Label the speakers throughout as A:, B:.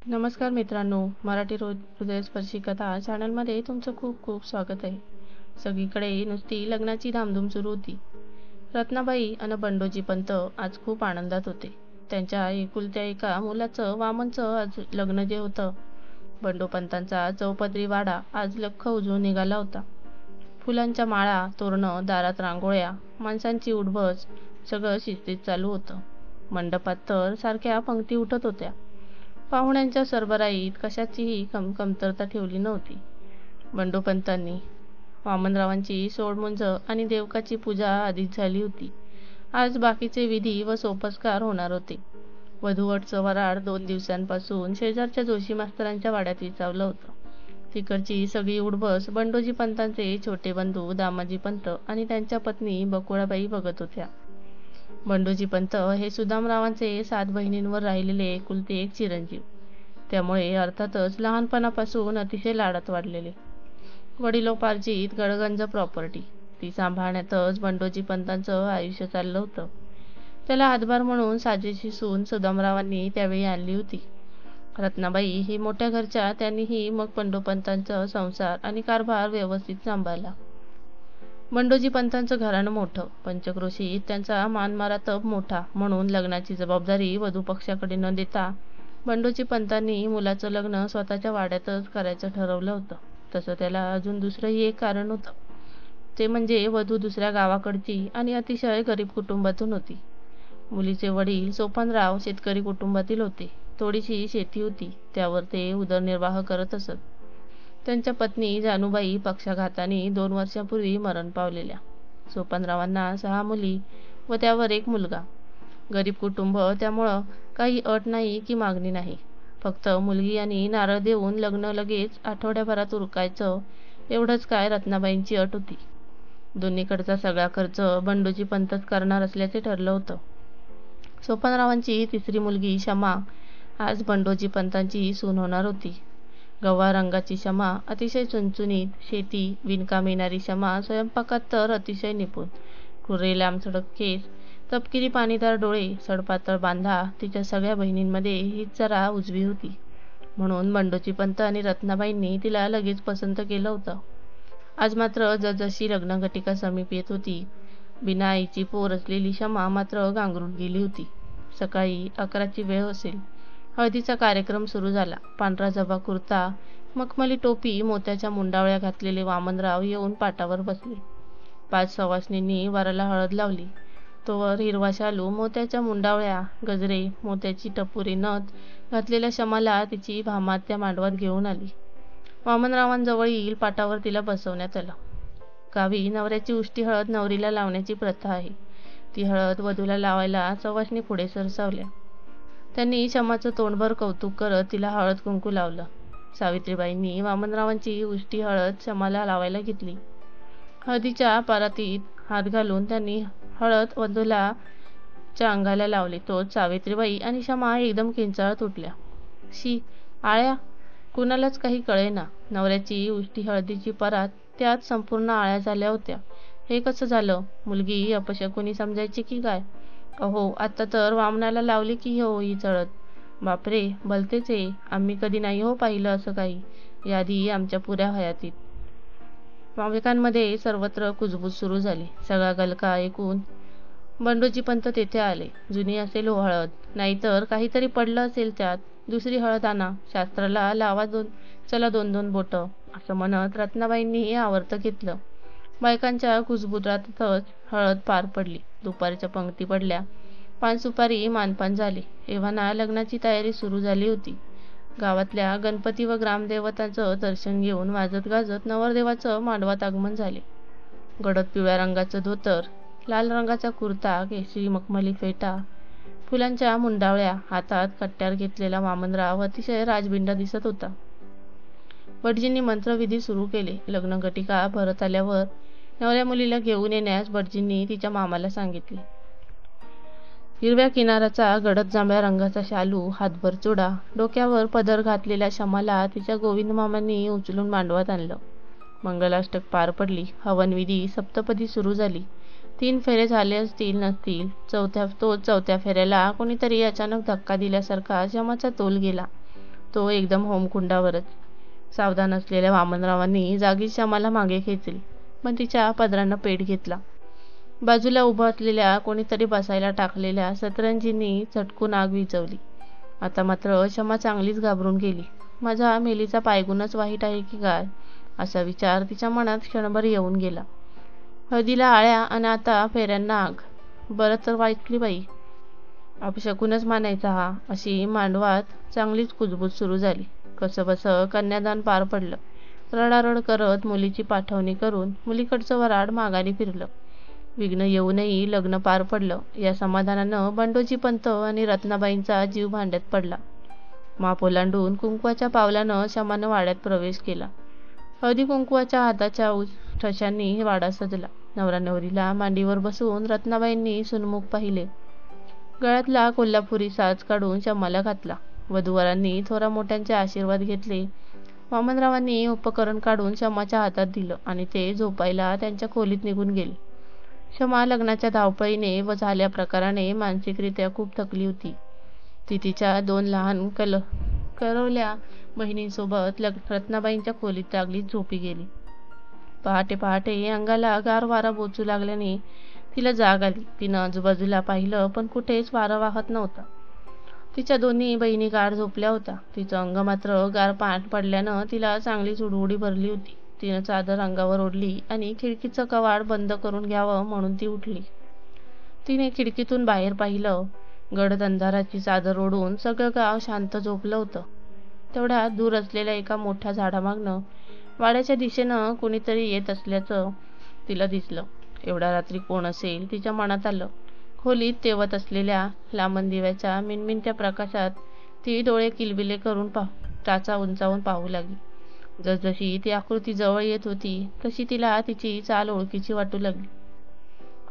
A: नमस्कार मित्रांनो, मराठी हृदयस्पर्शी कथा चॅनलमध्ये तुमचं खूप खूप स्वागत आहे. सगळीकडे नुसती लग्नाची धामधूम सुरू होती. रत्नाबाई आणि बंडोजी पंत आज खूप आनंदात होते. त्यांच्या एकुलत्या एका मुलाचं वामनचं आज लग्न जे होतं. बंडोपंतांचा चौपदरी वाडा आज लख्ख उजळून निघाला होता. फुलांच्या माळा, तोरणं, दारात रांगोळ्या, माणसांची उठबस सगळं शिस्तीत चालू होतं. मंडपात तर सारख्या पंक्ती उठत होत्या. पाहुण्यांच्या सरबराईत कशाचीही कमतरता ठेवली नव्हती. बंडोपंतांनी वामनरावांची सोडमुंज आणि देवकाची पूजा आधीच झाली होती. आज बाकीचे विधी व सोपस्कार होणार होते. वधूवरचं वऱ्हाड 2 दिवसांपासून शेजारच्या जोशी मास्तरांच्या वाड्यात विचावलं होतं. तिकडची सगळी उडबस बंडोजी पंतांचे छोटे बंधू दामाजी पंत आणि त्यांच्या पत्नी बकुळाबाई बघत होत्या. बंडोजी पंत हे सुदामरावांचे 7 बहिणींवर राहिलेले एकुलते एक चिरंजीव. त्यामुळे अर्थातच लहानपणापासून अतिशय लाडात वाढलेले. वडिलोपार्जित गडगंज प्रॉपर्टी ती सांभाळण्यातच बंडोजी पंतांचं आयुष्य चाललं होतं. त्याला हातभार म्हणून साजेशी सून सुदामरावांनी त्यावेळी आणली होती. रत्नाबाई ही मोठ्या घरच्या, त्यांनीही मग बंडोपंतांचा संसार आणि कारभार व्यवस्थित सांभाळला. बंडोजी पंतांचं घराणं मोठं, पंचक्रोशीत त्यांचा मानमारातब मोठा, म्हणून लग्नाची जबाबदारी वधू पक्षाकडे न देता बंडोजी पंतांनी मुलाचं लग्न स्वतःच्या वाड्यातच करायचं ठरवलं होतं. तसं त्याला अजून दुसरंही एक कारण होतं. ते म्हणजे वधू दुसऱ्या गावाकडची आणि अतिशय गरीब कुटुंबातून होती. मुलीचे वडील सोपानराव शेतकरी कुटुंबातील होते. थोडीशी शेती होती, त्यावर ते उदरनिर्वाह करत असत. त्यांच्या पत्नी जानूबाई पक्षाघाताने 2 वर्षांपूर्वी मरण पावलेल्या. सोपानरावांना 6 मुली व त्यावर 1 मुलगा. गरीब कुटुंब, त्यामुळं काही अट नाही की मागणी नाही. फक्त मुलगी आणि नारळ देऊन लग्न लगेच आठवड्याभरात उरकायचं, एवढंच काय रत्नाबाईंची अट होती. दोन्हीकडचा सगळा खर्च बंडोजी पंतच करणार असल्याचे ठरलं होतं. सोपानरावांची 3री मुलगी शमा आज बंडोजी पंतांची सून होणार होती. गव्हा रंगाची शमा अतिशय चुणचुणीत, शेती विणकाम येणारी शमा स्वयंपाकात तर अतिशय निपुण. कुर्रे लांबसडक केस, तपकिरी पाणीदार डोळे, सडपातळ बांधा. तिच्या सगळ्या बहिणींमध्ये हीच जरा उजवी होती, म्हणून बंडोजी पंत आणि रत्नाबाईंनी तिला लगेच पसंत केलं होतं. आज मात्र जसजशी लग्नघटिका समीप येत होती, बिना आईची पोर असलेली शमा मात्र गांगरून गेली होती. सकाळी 11ची वेळ असेल. हळदीचा कार्यक्रम सुरू झाला. पांढरा जबा कुर्ता, मखमली टोपी, मोत्याच्या मुंडावळ्या घातलेले वामनराव येऊन पाटावर बसले. 5 सवाष्णींनी वराला हळद लावली. तोवर हिरवा शालू, मोत्याच्या मुंडावळ्या, गजरे, मोत्याची टपुरी नथ घातलेल्या शमाला तिची भामात त्या मांडवात घेऊन आली. वामनरावांजवळ येईल पाटावर तिला बसवण्यात आलं. गावी नवऱ्याची उष्टी हळद नवरीला लावण्याची प्रथा आहे. ती हळद वधूला लावायला सवाष्णी पुढे सरसावल्या. त्यांनी शमाचं तोंडभर कौतुक करत तिला हळद कुंकू लावलं. सावित्रीबाईंनी वामनरावांची उष्टी हळद शमाला लावायला घेतली. हळदीच्या परातीत हात घालून त्यांनी हळद वधूला च्या अंगाला लावली. तोच सावित्रीबाई आणि शमा एकदम किंचाळत उठल्या. शी, आळ्या! कुणालाच काही कळेना. नवऱ्याची उष्टी हळदीची परात, त्यात संपूर्ण आळ्या झाल्या होत्या. हे कसं झालं? मुलगी अपशकुनी समजायची की काय? अहो, आता तर वामनाला लावली की होई चळत. बापरे, भलतेच आहे. आम्ही कधी नाही हो पाहिलं असं काही, याआधी आमच्या पुऱ्या हयातीत. भाविकांमध्ये सर्वत्र कुजबूज सुरू झाली. सगळा गलका ऐकून बंडोजी पंत तेथे आले. जुनी असेल हो हळद, नाहीतर काहीतरी पडलं असेल त्यात. दुसरी हळद आणा, शास्त्राला लावा चला 2-2 बोटं, असं म्हणत रत्नाबाईंनी आवर्त घेतलं. बायकांच्या कुजबुजातच हळद पार पडली. दुपारच्या पंक्ती पडल्या. पान सुपारी मानपान झाले. एव्हाना लग्नाची तयारी सुरू झाली होती. गावातल्या गणपती व ग्रामदेवतांचं दर्शन घेऊन वाजत गाजत नवरदेवाचं मांडवात आगमन झाले. गडद पिवळ्या रंगाचं धोतर, लाल रंगाचा कुर्ता, केशरी मखमली फेटा, फुलांच्या मुंडावळ्या, हातात कट्ट्यार घेतलेला वामनराव अतिशय राजबिंडा दिसत होता. भटजींनी मंत्रविधी सुरू केले. लग्नघटिका भरत आल्यावर नवऱ्या मुलीला घेऊन येण्यास भटजींनी तिच्या मामाला सांगितले. हिरव्या किनाराचा गडद जांभळ्या रंगाचा शालू, हातभर चुडा, डोक्यावर पदर घातलेल्या शमाला तिच्या गोविंद मामांनी उचलून मांडवात आणलं. मंगलाष्टक पार पडली. हवनविधी सप्तपदी सुरू झाली. 3 फेरे झाले असतील नसतील. चौथ्या फेऱ्याला कोणीतरी अचानक धक्का दिल्यासारखा शमाचा तोल गेला. तो एकदम होमकुंडावरच. सावधान असलेल्या वामनरावांनी जागीच श्यामाला मागे खेचली, पण तिच्या पदरानं पेट घेतला. बाजूला उभं असलेल्या कोणीतरी बसायला टाकलेल्या सतरंजींनी झटकून आग विझवली. आता मात्र क्षमा चांगलीच घाबरून गेली. माझा मेलीचा पायगुणच वाईट आहे की काय, असा विचार तिच्या मनात क्षणभर येऊन गेला. हळदीला आळ्या आणि आता फेऱ्यांना आग. बरं तर वाईटली बाई, अपशकुनच मानायचा हा, अशी मांडवात चांगलीच कुजबूज सुरू झाली. कसंबसं कन्यादान पार पडलं. रडारड करत मुलीची पाठवणी करून मुलीकडचं वऱ्हाड माघारी फिरलं. विघ्न येऊनही लग्न पार पडलं. या समाधानानं बंडोजी पंत आणि रत्नाबाईंचा जीव भांड्यात पडला. माप ओलांडून कुंकवाच्या पावलानं क्षमानं वाड्यात प्रवेश केला. हळदी कुंकवाच्या हाताच्या ठशांनी वाडा सजला. नवरा नवरीला मांडीवर बसून रत्नाबाईंनी सुनमुख पाहिले. गळ्यातला कोल्हापुरी साज काढून क्षमाला घातला. वधूवरांनी थोरा मोठ्यांचे आशीर्वाद घेतले. वामनरावांनी उपकरण काढून क्षमाच्या हातात दिलं आणि ते झोपायला त्यांच्या खोलीत निघून गेले. क्षमा लग्नाच्या धावपळीने व झाल्या प्रकाराने मानसिकरित्या खूप थकली होती. ती तिच्या 2 लहान करवल्या बहिणींसोबत रत्नाबाईंच्या खोलीत लागलीच झोपी गेली. पहाटे पहाटे अंगाला गार वारा बोचू लागल्याने तिला जाग आली. तिनं आजूबाजूला पाहिलं, पण कुठेच वारा वाहत नव्हता. तिच्या दोन्ही बहिणी गाढ झोपल्या होत्या. तिचं अंग मात्र गार पडल्यानं तिला चांगलीच उडउडी भरली होती. तिनं चादर अंगावर ओढली आणि खिडकीचं कवाड बंद करून घ्यावं म्हणून ती उठली. तिने खिडकीतून बाहेर पाहिलं. गडद अंधाराची चादर ओढून सगळं गाव शांत झोपलं होतं. तेवढ्यात दूर असलेल्या एका मोठ्या झाडामागनं वाड्याच्या दिशेनं कुणीतरी येत असल्याचं तिला दिसलं. एवढ्या रात्री कोण असेल, तिच्या मनात आलं. खोलीत तेवत असलेल्या लांबन दिव्याच्या मिणमिणत्या प्रकाशात ती डोळे किलबिले करून टाचा उंचावून पाहू लागली. जसजशी ती आकृती जवळ येत होती तशी तिला तिची चाल ओळखीची वाटू लागली.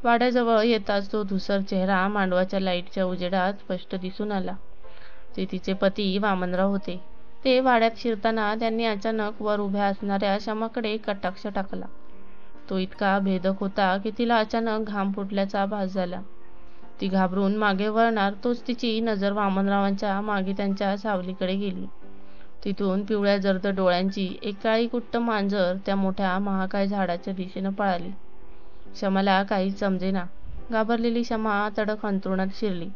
A: वाड्याजवळ येताच तो धुसर चेहरा मांडवाच्या लाईटच्या उजेडात स्पष्ट दिसून आला. ते तिचे पती वामनराव होते. ते वाड्यात शिरताना त्यांनी अचानक वर उभ्या असणाऱ्या क्षमाकडे कटाक्ष टाकला. तो इतका भेदक होता की तिला अचानक घाम फुटल्याचा भास झाला. ती घाबरून मागे वळणार तोच तिची नजर वामनरावांच्या मागे त्यांच्या सावलीकडे गेली. तिथून पिवळ्या जर्द डोळ्यांची एक काळी कुट्ट मांजर त्या मोठ्या महाकाय झाडाच्या दिशेनं पळाली. क्षमाला काहीच समजेना. घाबरलेली क्षमा तडक अंथरुणात शिरली.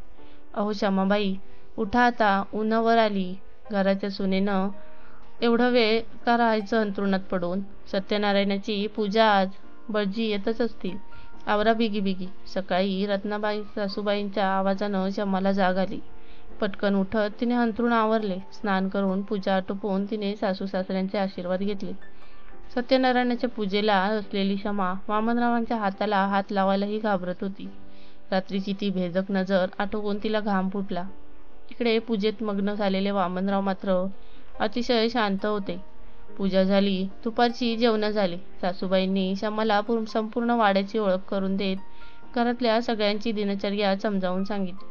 A: अहो क्षमाबाई, उठा आता, उन्हं वर आली. घराच्या सुनेनं एवढं वेळ का राहायचं अंथरुणात पडून? सत्यनारायणाची पूजा आज. बडजी येतच असतील. आवरा बिगी बिगी. सकाळी रत्नाबाई सासूबाईंच्या आवाजानं क्षमाला जाग आली. पटकन उठत तिने अंथरूण आवरले. स्नान करून पूजा आटोपून तिने सासू सासऱ्यांचे आशीर्वाद घेतले. सत्यनारायणाच्या पूजेला असलेली क्षमा वामनरावांच्या हाताला हात लावायलाही घाबरत होती. रात्रीची ती भेदक नजर आठवून तिला घाम फुटला. इकडे पूजेत मग्न झालेले वामनराव मात्र अतिशय शांत होते. पूजा झाली. दुपारची जेवणं झाली. सासूबाईंनी क्षमाला संपूर्ण वाड्याची ओळख करून देत घरातल्या सगळ्यांची दिनचर्या समजावून सांगितली.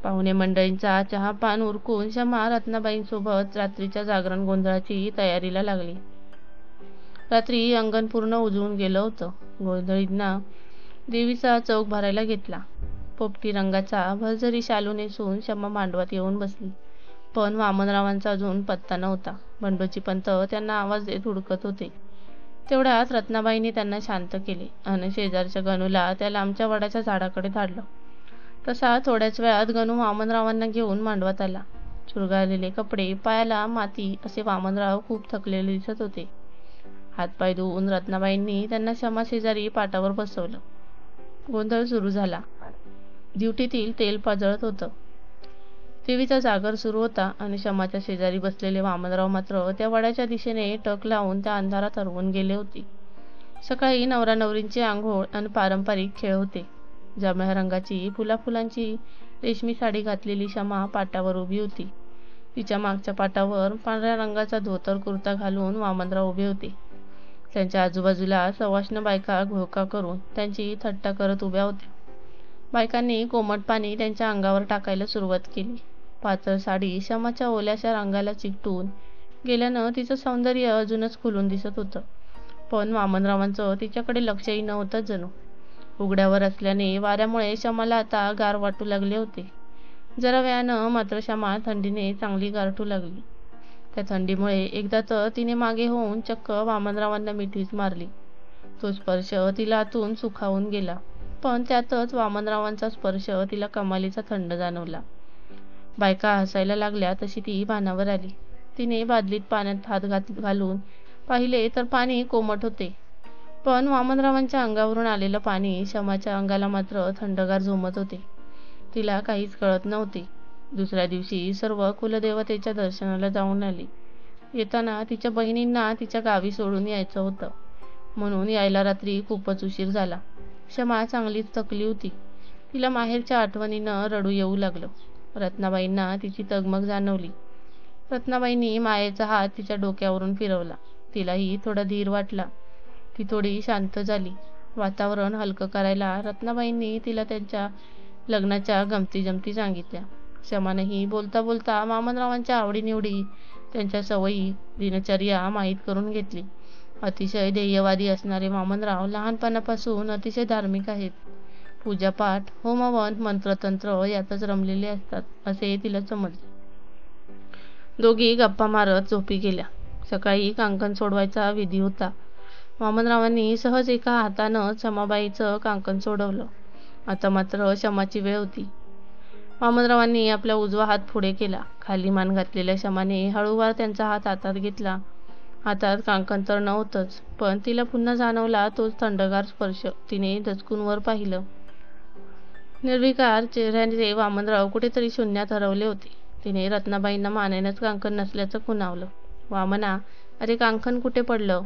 A: पाहुणे मंडळींचा चहापान उरकून क्षमा रत्नाबाईंसोबत रात्रीच्या जागरण गोंधळाची तयारीला लागली. रात्री अंगण पूर्ण उजळून गेलं होतं. गोंधळींना देवीचा चौक भरायला घेतला. पोपटी रंगाचा भरजरी शालू नेसून क्षमा मांडवात येऊन बसली. पण वामनरावांचा अजून पत्ता नव्हता. बंडोजी पंत त्यांना आवाज देत हुडकत होते. तेवढ्यात रत्नाबाईंनी त्यांना शांत केले आणि शेजारच्या गणूला त्या लांबच्या वडाच्या झाडाकडे धाडलं. तसा थोड्याच वेळात गणू वामनरावांना घेऊन मांडवात आला. चुरगाळलेले कपडे, पायाला माती असे वामनराव खूप थकलेले दिसत होते. हातपाय धुवून रत्नाबाईंनी त्यांना क्षमा शेजारी पाटावर बसवलं. गोंधळ सुरू झाला. ड्युटीतील तेल पाजळत होतं. देवीचा जागर सुरू होता आणि क्षमाच्या शेजारी बसलेले वामनराव मात्र त्या वडाच्या दिशेने टक लावून त्या अंधारात हरवून गेले होते. सकाळी नवरा नवरींची आंघोळ आणि पारंपरिक खेळ होते. जांभळ्या रंगाची फुलाफुलांची रेशमी साडी घातलेली क्षमा पाटावर उभी होती. तिच्या मागच्या पाटावर पांढऱ्या रंगाचा धोतर कुर्ता घालून वामनराव उभे होते. त्यांच्या आजूबाजूला सवाष्ण बायका घोळका करून त्यांची थट्टा करत उभ्या होत्या. बायकांनी कोमट पाणी त्यांच्या अंगावर टाकायला सुरुवात केली. पातळ साडी क्षमाच्या ओल्याशा रंगाला चिकटून गेल्यानं तिचं सौंदर्य अजूनच खुलून दिसत होतं. पण वामनरावांचं तिच्याकडे लक्षही नव्हतं जणू. उघड्यावर असल्याने वाऱ्यामुळे क्षमाला आता गार वाटू लागले होते. जरा वेळानं मात्र क्षमा थंडीने चांगली गारठू लागली. त्या थंडीमुळे एकदा तर तिने मागे होऊन चक्क वामनरावांना मिठीच मारली. तो स्पर्श तिला आतून सुखावून गेला, पण त्यातच वामनरावांचा स्पर्श तिला कमालीचा थंड जाणवला. बायका हसायला लागल्या तशी ती भानावर आली. तिने बादलीत पाण्यात हात घालून पाहिले तर पाणी कोमट होते, पण वामनरावांच्या अंगावरून आलेलं पाणी शमाच्या अंगाला मात्र थंडगार झोमत होते. तिला काहीच कळत नव्हते. दुसऱ्या दिवशी सर्व कुलदेवतेच्या दर्शनाला जाऊन आली. येताना तिच्या बहिणींना तिच्या गावी सोडून यायचं होतं, म्हणून यायला रात्री खूपच उशीर झाला. शमा चांगलीच थकली होती. तिला माहेरच्या आठवणीनं रडू येऊ लागलं. रत्नाबाईंना तिची तगमग जाणवली. रत्नाबाईंनी मायेचा हात तिच्या डोक्यावरून फिरवला. तिलाही थोडा धीर वाटला. ती थोडी शांत झाली. वातावरण हलकं करायला रत्नाबाईंनी तिला त्यांच्या लग्नाच्या गमती-जमती सांगितल्या. शमानंही बोलता बोलता वामनरावांच्या आवडीनिवडी, त्यांच्या सवयी, दिनचर्या माहीत करून घेतली. अतिशय ध्येयवादी असणारे वामनराव लहानपणापासून अतिशय धार्मिक आहेत. पूजापाठ, होमहवन, मंत्रतंत्र यातच रमलेले असतात, असे तिला समजले. दोघी गप्पा मारत झोपी गेल्या. सकाळी कांकण सोडवायचा विधी होता. वामनरावांनी सहज एका हातानं शमाबाईचं कांकण सोडवलं. आता मात्र शमाची वेळ होती. वामनरावांनी आपला उजवा हात पुढे केला. खाली मान घातलेल्या शमाने हळूवार त्यांचा हात हातात घेतला. हातात कांकण तर नव्हतंच, पण तिला पुन्हा जाणवला तोच थंडगार स्पर्श. तिने दचकून वर पाहिलं. निर्विकार चेहऱ्याचे वामनराव कुठेतरी शून्यात हरवले होते. तिने रत्नाबाईंना मानेनंच कांकण नसल्याचं खुणावलं. वामना, अरे कांकण कुठे पडलं?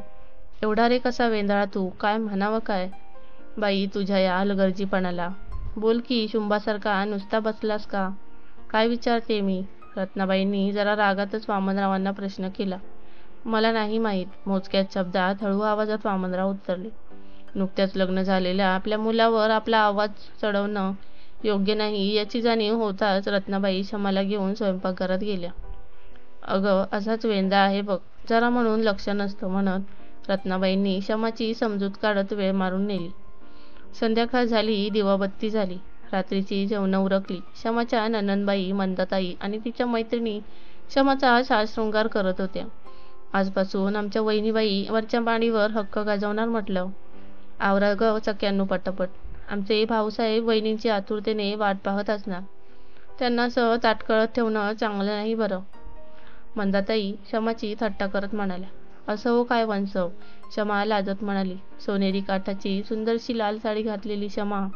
A: एवढा रे कसा वेंधळा तू? काय म्हणावं काय? बाई, तुझ्या या हलगर्जीपणाला. बोल की, शुंभासारखा नुसता बसलास का? काय विचारते मी? रत्नाबाईंनी जरा रागातच वामनरावांना प्रश्न केला. मला नाही माहीत, मोजक्याच शब्दात हळू आवाजात वामनराव उत्तरले. नुकत्याच लग्न झालेल्या आपल्या मुलावर आपला आवाज चढवणं योग्य नाही याची जाणीव होताच रत्नाबाई शमाला घेऊन स्वयंपाकघरात गेल्या. अगं, असाच वेंदा आहे बघ, जरा म्हणून लक्ष नसतं म्हणत रत्नाबाईंनी शमाची समजूत काढत वेळ मारून नेली. संध्याकाळ झाली, दिवाबत्ती झाली. रात्रीची जेवणं उरकली. शमाच्या नणंदबाई मंदाताई आणि तिच्या मैत्रिणी शमाचा साजशृंगार करत होत्या. आजपासून आमच्या वहिनीबाई वरच्या माडीवर हक्क गाजवणार म्हटलं. आवरा ग सख्यांनो पटापट. आमचे भाऊसाहेब वहिनींची आतुरतेने वाट पाहत असणार. त्यांना असं ताटकळत ठेवणं चांगलं नाही बरं. मंदाताई शमाची थट्टा करत म्हणाल्या. असं हो काय वंसव? शमा लाजत म्हणाली. सोनेरी काठाची सुंदरशी लाल साडी घातलेली शमा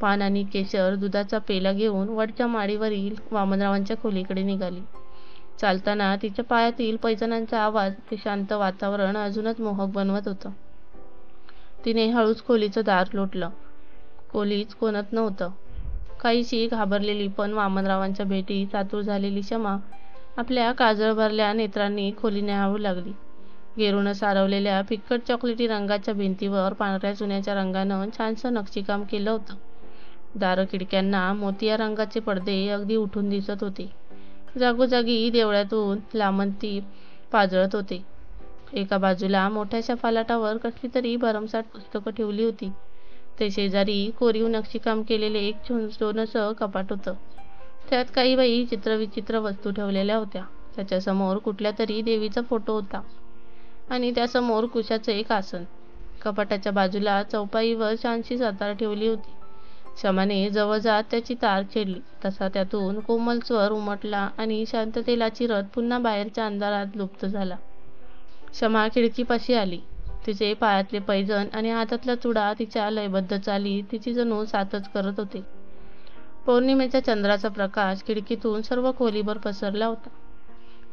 A: पान आणि केशर दुधाचा पेला घेऊन वरच्या माडीवरील वामनरावांच्या खोलीकडे निघाली. चालताना तिच्या पायातील पैजणांचा आवाज ते शांत वातावरण अजूनच मोहक बनवत होतं. तिने हळूच खोलीचं दार लोटलं. खोलीच कोणत नव्हतं. काहीशी घाबरलेली पण वामनरावांच्या भेटीस आतुर झालेली शमा आपल्या काजळ भरल्या नेत्रांनी खोली न्याहाळू लागली. गेरुनं सारवलेल्या फिक्कट चॉकलेटी रंगाच्या भिंतीवर पांढऱ्या चुन्याच्या रंगानं छानसं नक्षीकाम केलं होतं. दारं खिडक्यांना मोतिया रंगाचे पडदे अगदी उठून दिसत होते. जागोजागी देवळातून लामंती पाजळत होते. एका बाजूला मोठ्याशा फलाटावर कसली तरी भरमसाठ पुस्तकं ठेवली होती. ते शेजारी कोरीव नक्षीकाम केलेले एक सोनंसं कपाट होतं. त्यात काही बाई चित्रविचित्र वस्तू ठेवलेल्या होत्या. त्याच्यासमोर कुठल्या तरी देवीचा फोटो होता आणि त्यासमोर कुशाचं एक आसन. कपाटाच्या बाजूला चौपाईवर छानशी सतार ठेवली होती. शमाने जवळ जात त्याची तार छेडली तसा त्यातून कोमल स्वर उमटला आणि शांततेला चिरत पुन्हा बाहेरच्या अंधारात लुप्त झाला. शमा खिडकीपाशी आली. तिचे पायातले पैजण आणि हातातला चुडा तिच्या लयबद्ध चाली तिची जणू साथच करत होते. पौर्णिमेच्या चंद्राचा प्रकाश खिडकीतून सर्व खोलीभर पसरला होता.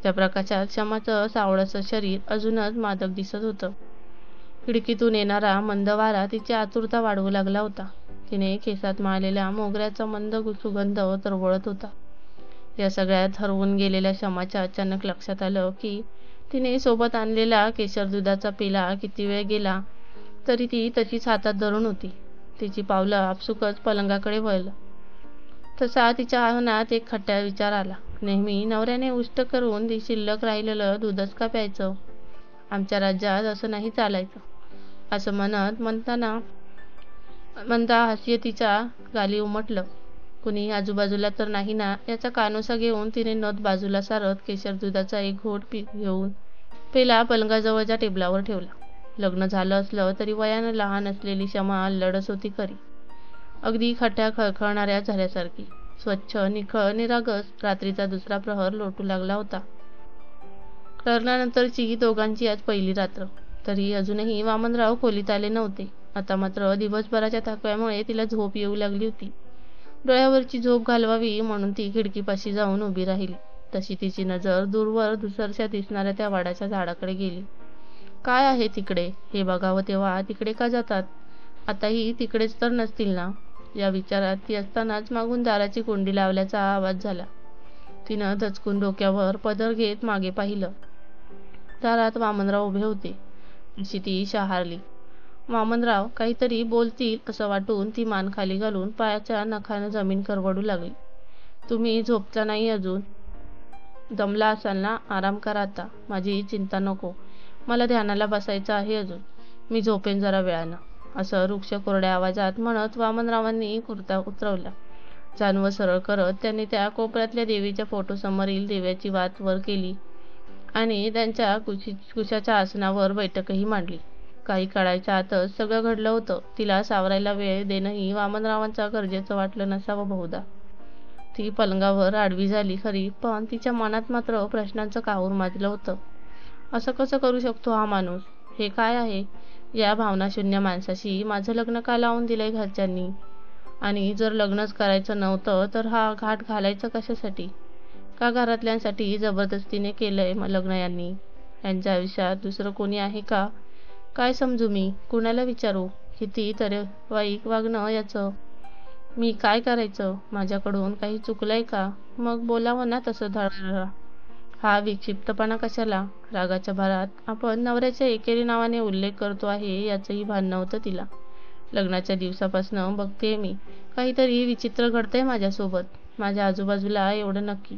A: त्या प्रकाशात शमाचं सावळसं शरीर अजूनच मादक दिसत होतं. खिडकीतून येणारा मंद वारा तिची आतुरता वाढवू लागला होता. तिने केसात माळलेल्या मोगऱ्याचा मंद सुगंध तरवळत होता. या सगळ्यात हरवून गेलेल्या शमाच्या अचानक लक्षात आलं की तिने सोबत आणलेला केशर दुधाचा पेला किती वेळ गेला तरी ती तशीच हातात धरून होती. तिची पावलं आपसुकच पलंगाकडे वळलं. तसा तिच्या मनात एक खट्टा विचार आला. नेहमी नवऱ्याने उष्ट करून शिल्लक राहिलेलं दूधच का प्यायचं? आमच्या राज्यात असं नाही चालायचं. असं म्हणत म्हणताना मंदा हास्य तिच्या गाली उमटलं. कुणी आजूबाजूला तर नाही ना याचा कानोसा घेऊन तिने नथ बाजूला सारत केशर दुधाचा एक घोट घेऊन पेला पलंगाजवळच्या टेबलावर ठेवला. लग्न झालं असलं तरी वयानं लहान असलेली क्षमा अल्लडच होती खरी. अगदी खट्या खळखळणाऱ्या झाल्यासारखी. स्वच्छ, निखळ, निरागस रात्रीचा दुसरा प्रहर लोटू लागला होता. लग्नानंतरची दोघांची आज पहिली रात्र. तरी अजूनही वामनराव खोलीत आले नव्हते. आता मात्र दिवसभराच्या थकव्यामुळे तिला झोप येऊ लागली होती. डोळ्यावरची झोप घालवावी म्हणून ती खिडकीपाशी जाऊन उभी राहिली. तशी तिची नजर दूरवर दुसरशा दिसणाऱ्या त्या वडाच्या झाडाकडे गेली. काय आहे तिकडे हे बघावं तेव्हा तिकडे का जातात? आताही तिकडेच तर नसतील ना? या विचारात ती असतानाच मागून दाराची कुंडी लावल्याचा आवाज झाला. तिनं दचकून डोक्यावर पदर घेत मागे पाहिलं. दारात वामनराव उभे होते. अशी ती शहारली. वामनराव काहीतरी बोलतील असं वाटून ती मान खाली घालून पायाच्या नखानं जमीन करवडू लागली. तुम्ही झोपता नाही अजून? दमला असाल ना? आराम करा आता. माझी चिंता नको. मला ध्यानाला बसायचं आहे अजून. मी झोपेन जरा वेळानं, असं रुक्ष कोरड्या आवाजात म्हणत वामनरावांनी कुर्ता उतरवला. जानवं सरळ करत त्यांनी त्या कोपऱ्यातल्या देवीच्या फोटोसमोरील दिव्याची वात वर केली आणि त्यांच्या कुशाच्या आसनावर बैठकही मांडली. काही काळाच्या आतच सगळं घडलं होतं. तिला सावरायला वेळ देणंही वामनरावांचा गरजेचं वाटलं नसावं बहुधा. ती पलंगावर आडवी झाली खरी, पण तिच्या मनात मात्र प्रश्नांचं काहूर माजलं होतं. असं कसं करू शकतो हा माणूस? हे काय आहे? या भावनाशून्य माणसाशी माझं लग्न का लावून दिलंय घरच्यांनी? आणि जर लग्नच करायचं नव्हतं तर हा घाट घालायचं कशासाठी? का घरातल्यांसाठी जबरदस्तीने केलंय लग्न यांनी? यांच्या आयुष्यात दुसरं कोणी आहे का? काय समजू मी? कुणाला विचारू? किती वाईक वागणं याचं. मी काय करायचं? माझ्याकडून काही चुकलंय का? मग बोलावं ना तसं धडाधडा. हा विक्षिप्तपणा कशाला? रागाच्या भरात आपण नवऱ्याच्या एकेरी नावाने उल्लेख करतो आहे याचंही भान नव्हतं तिला. लग्नाच्या दिवसापासनं बघतेय मी. काहीतरी विचित्र घडतंय माझ्यासोबत. माझ्या आजूबाजूला एवढं नक्की.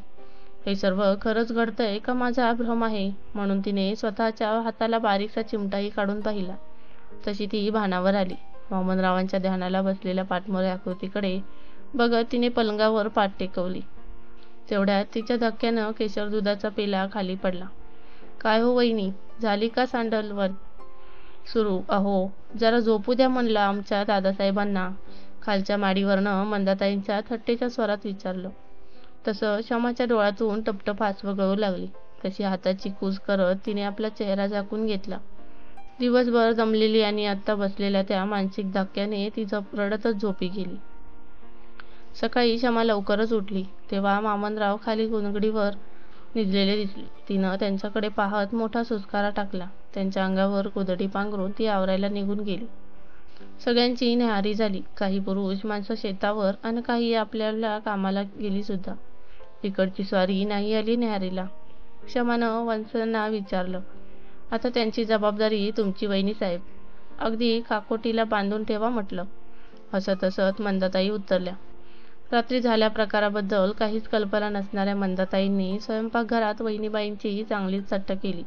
A: हे सर्व खरंच घडतंय का माझा भ्रम आहे? म्हणून तिने स्वतःच्या हाताला बारीकसा चिमटाही काढून पाहिला. तशी ती भानावर आली. वामनरावांच्या ध्यानाला बसलेल्या पाठमोऱ्या आकृतीकडे बघत तिने पलंगावर पाठ टेकवली. तेवढ्यात तिच्या धक्क्यानं केशर दुधाचा पेला खाली पडला. काय हो वहिनी, झाली का सांडलवर सुरू? अहो जरा झोपू द्या म्हणलं आमच्या दादासाहेबांना, खालच्या माडीवरनं मंदाताईंच्या थट्टेच्या स्वरात विचारलं. तसं क्षमाच्या डोळ्यातून टपटप आसवं गळू लागली. तशी हाताची कूस करत तिने आपला चेहरा झाकून घेतला. दिवसभर दमलेली आणि आत्ता बसलेल्या त्या मानसिक धक्क्याने ती रडतच झोपी गेली. सकाळी क्षमा लवकरच उठली तेव्हा वामनराव खाली कुंगडीवर निजलेले दिसले. तिनं त्यांच्याकडे पाहत मोठा सुस्कारा टाकला. त्यांच्या अंगावर गोधडी पांघरून ती आवरायला निघून गेली. सगळ्यांची न्याहारी झाली. काही पुरुष माणसं शेतावर आणि काही आपल्याला कामाला गेली सुद्धा. इकडची स्वारी नाही आली न्याहारीला. क्षमानं वत्सांना विचारलं. आता त्यांची जबाबदारी तुमची वहिनी साहेब. अगदी काकोटीला बांधून ठेवा म्हटलं. हसत हसत मंदाताई उत्तरल्या. रात्री झाल्या प्रकाराबद्दल काहीच कल्पना नसणाऱ्या मंदाताईंनी स्वयंपाकघरात वहिनीबाईंची चांगलीच चट्ट केली.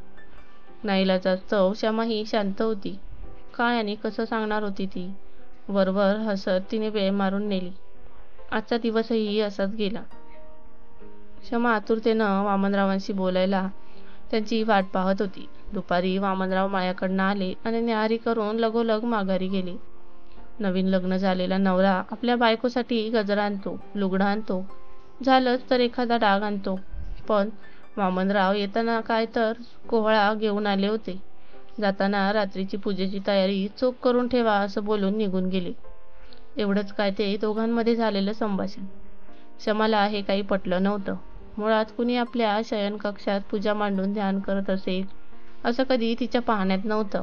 A: नाईलाजास्तव क्षमाही शांत होती. काय आणि कसं सांगणार होती ती? वरवर हसत तिने वेळ मारून नेली. आजचा दिवसही असाच गेला. क्षमा आतुरतेनं वामनरावांशी बोलायला त्यांची वाट पाहत होती. दुपारी वामनराव मायाकडनं आले आणि न्याहारी करून लगोलग माघारी गेले. नवीन लग्न झालेला नवरा आपल्या बायकोसाठी गजरा आणतो, लुगडं आणतो, झालंच तर एखादा डाग आणतो. पण वामनराव येताना काय तर कोहळा घेऊन आले होते. जाताना रात्रीची पूजेची तयारी चोख करून ठेवा असं बोलून निघून गेले. एवढंच काय ते दोघांमध्ये झालेलं संभाषण. क्षमाला हे काही पटलं नव्हतं. मुळात कुणी आपल्या शयनकक्षात पूजा मांडून ध्यान करत असेल असं कधी तिच्या पाहण्यात नव्हतं.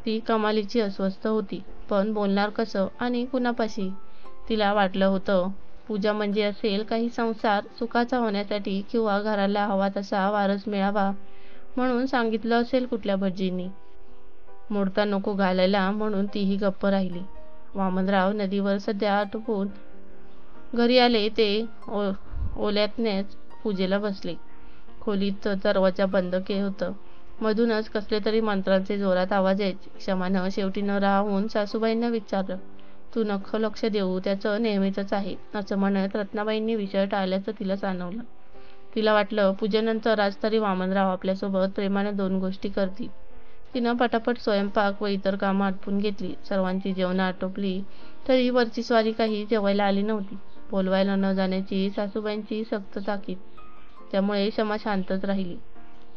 A: ती कमालीची अस्वस्थ होती. पण बोलणार कसं आणि कुणापाशी? तिला वाटलं होतं पूजा म्हणजे असेल काही संसार सुखाचा होण्यासाठी किंवा घराला हवा तसा वारस मिळावा म्हणून सांगितलं असेल कुठल्या भटजींनी. मोडता नको घालायला म्हणून तीही गप्प राहिली. वामनराव नदीवर सध्या आटोपून घरी आले ते ओल्यातनेच पूजेला बसले. खोलीत दरवाजा बंद होतं. मधूनच कसले तरी मंत्रांचे जोरात आवाज यायचे. क्षमानं शेवटी न राहून सासूबाईंना विचारलं. तू नको लक्ष देऊ, त्याचं नेहमीचंच आहे, असं म्हणत रत्नाबाईंनी विषय टाळल्याचं तिला जाणवलं. तिला वाटलं पूजेनंतर आज तरी वामनराव आपल्यासोबत प्रेमाने 2 गोष्टी करतील. तिनं पटापट स्वयंपाक व इतर कामं आटपून घेतली. सर्वांची जेवणं आटोपली तरी वरची स्वारी काही जेवायला आली नव्हती. बोलवायला न जाण्याची सासूबाईंची सक्त ताकीद. त्यामुळे शमा शांतच राहिली.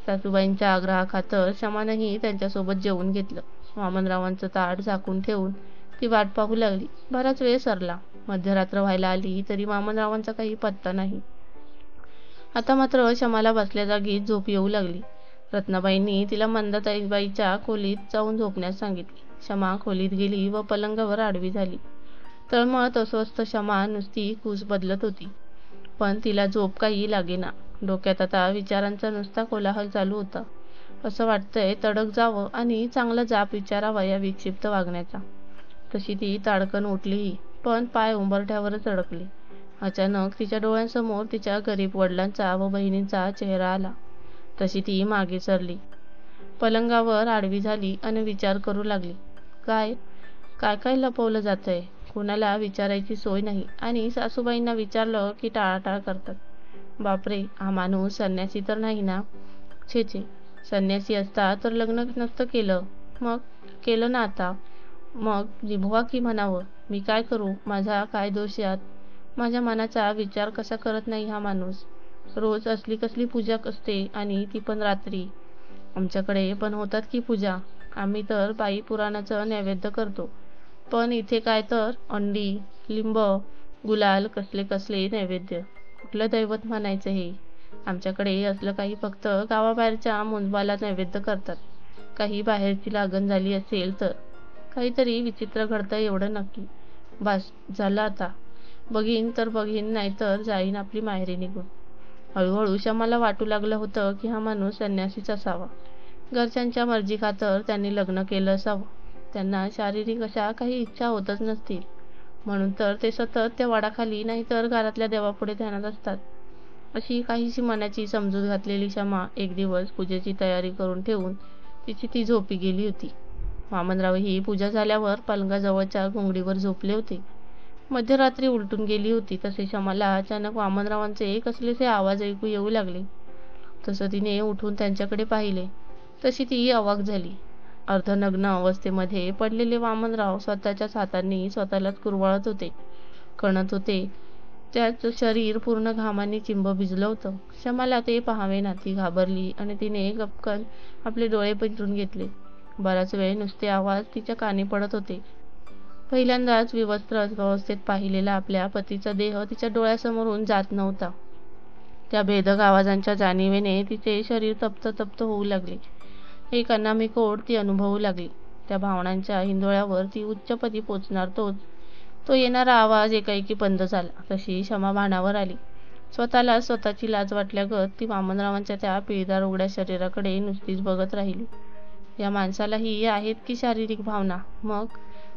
A: सासूबाईंच्या आग्रहाखातर शमानंही त्यांच्यासोबत जेवून घेतलं. वामनरावांचं ताट झाकून ठेवून ती वाट पाहू लागली. बराच वेळ सरला. मध्यरात्र व्हायला आली तरी वामनरावांचा काही पत्ता नाही. आता मात्र शमाला बसल्या जागी झोप येऊ लागली. रत्नाबाईंनी तिला मंदाताईबाईच्या खोलीत जाऊन झोपण्यास सांगितले. शमा खोलीत गेली व पलंगावर आडवी झाली. तळमळत अस्वस्थ शमा नुसती कूस बदलत होती, पण तिला झोप काही लागेना. डोक्यात आता विचारांचा नुसता कोलाहल चालू होता. असं वाटतंय तडक जावं आणि चांगला जाप विचारावा या विक्षिप्त वागण्याचा. तशी ती ताडकन उठलीही, पण पाय उंबरठ्यावरच अडकले. अचानक तिच्या डोळ्यांसमोर तिच्या गरीब वडिलांचा व बहिणींचा चेहरा आला. तशी ती मागे सरली, पलंगावर आडवी झाली आणि विचार करू लागली. काय काय काय लपवलं जातंय? कुणाला विचारायची सोय नाही आणि सासूबाईंना विचारलं की टाळाटाळ करतात. बापरे, हा माणूस संन्यासी तर नाही ना? छे छे, संन्यासी असता तर लग्न नसतं केलं. मग केलं ना आता. मग निभवा की म्हणावं. मी काय करू? माझा काय दोष यात? माझ्या मनाचा विचार कसा करत नाही हा माणूस? रोज असली कसली पूजा असते आणि ती पण रात्री. आमच्याकडे पण होतात की पूजा. आम्ही तर बाई पुराणाचं नैवेद्य करतो. पण इथे काय तर अंडी, लिंब, गुलाल कसले कसले नैवेद्य. कुठलं दैवत म्हणायचं हे? आमच्याकडे असलं काही फक्त गावाबाहेरच्या मुंजबाला नैवेद्य करतात. काही बाहेरची लागण झाली असेल तर. काहीतरी विचित्र घडतं एवढं नक्की. बस झालं आता. बघीन तर बघीन, नाहीतर जाईन आपली माहेरी निघून. हळूहळू शमाला वाटू लागलं होतं की हा माणूस संन्यासीच असावा. घरच्यांच्या मर्जीखातर त्यांनी लग्न केलं असावं. त्यांना शारीरिक अशा काही इच्छा होतच नसतील, म्हणून तर ते सतत त्या वडाखाली नाहीतर घरातल्या देवापुढे ध्यानात असतात. अशी काहीशी मनाची समजूत घातलेली शमा एक दिवस पूजेची तयारी करून ठेवून तिची ती झोपी गेली होती. वामनराव ही पूजा झाल्यावर पलंगाजवळच्या घोंगडीवर झोपले होते. मध्यरात्री उलटून गेली होती. तसे शमाला अचानक वामनरावांचे कसलेसे आवाज ऐकू येऊ लागले. तसं तिने उठून त्यांच्याकडे पाहिले. तशी ती अवाक झाली. अर्धनग्न अवस्थेमध्ये पडलेले वामनराव स्वतःच्याच हातांनी स्वतःलाच कुरवाळत होते, कणत होते. त्याचं शरीर पूर्ण घामाने चिंब भिजलं होतं. शमाला ते पाहावेना. ती घाबरली आणि तिने गपकन आपले डोळे पिटून घेतले. बराच वेळ नुसते आवाज तिच्या कानी पडत होते. पहिल्यांदाच विवस्त्र अवस्थेत पाहिलेला आपल्या पतीचा देह तिच्या डोळ्यासमोरून जात नव्हता. त्या भेदक आवाजांच्या जाणीवेने तिचे शरीर तप्त तप्त होऊ लागले. एक अनामिक ओढ ती अनुभवू लागली. त्या भावनांच्या हिंदोळ्यावर ती उच्चपदी पोचणार तो येणारा आवाज एकाएकी बंद झाला. तशी शमा भानावर आली. स्वतःला स्वतःची लाज वाटल्यागत ती वामनरावांच्या त्या पिळदार उघड्या शरीराकडे नुसतीच बघत राहिली. या माणसालाही आहेत की शारीरिक भावना? मग